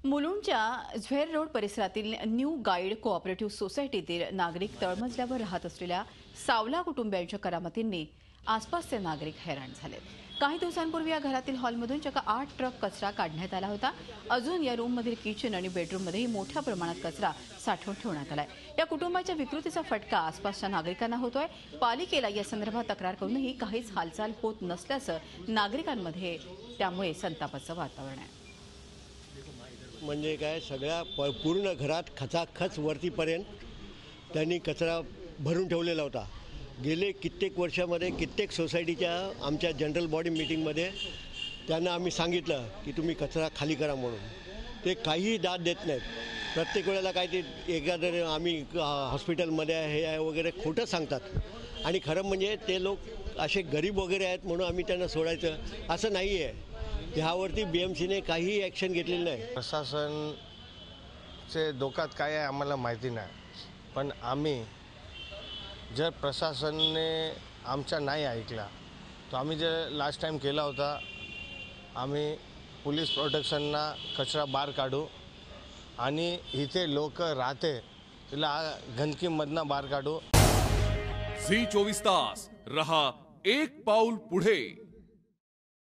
मुलुंडच्या झ्वेर road परिसरातील new guide cooperative सोसायटीतील नागरिक तळमजल्यावर राहत असलेल्या सावला कुटुंबियांच्या करामतींनी आसपासचे नागरिक हैराण झाले। काही दिवसांपूर्वी या घरातील हॉलमधून चक्क 8 ट्रक कचरा काढण्यात आला होता। अजून या रूममधील किचन आणि बेडरूममध्येही मोठ्या प्रमाणात कचरा साठवून ठेवण्यात आलाय। या कुटुंबाच्या विकृतीचा फटका आसपासच्या नागरिकांना होतोय। पालिकेला या संदर्भात तक्रार करूनही काहीच हालचाल होत नसल्याचं नागरिकांमध्ये त्यामुळे संतापाचं वातावरण आहे। म्हणजे काय सगळ्या पूर्ण घरात खचाखच वरतीपर्यंत त्यांनी कचरा भरून ठेवलेला होता। गेले कित्येक वर्षामध्ये कित्येक सोसायटीच्या आमच्या जनरल बॉडी मीटिंगमध्ये त्यांना आम्ही सांगितलं की तुम्ही कचरा खाली करा म्हणून, ते काहीही दाद देत नाहीत। प्रत्येक वेळेला काय ते एखादं आम्ही हॉस्पिटलमध्ये हे आहे वगैरे खोटं सांगतात आणि खरं म्हणजे ते लोक असे गरीब वगैरे आहेत म्हणून आम्ही त्यांना सोडायचं असं नाही आहे। ह्यावरती BMCने काही ॲक्शन घेतलेली नाही। प्रशासनचे डोक्यात काय आहे आम्हाला माहिती नाही, पण आम्ही जर प्रशासनाने आमचा नाही ऐकला तर आम्ही जे लास्ट टाइम केला होता, आम्ही पोलीस प्रोटेक्शनना कचरा बाहेर काढू आणि इथे लोक राहते तिला गंदकीमधनं बाहेर काढू। झी 24 तास रहा एक पाऊल पुढे।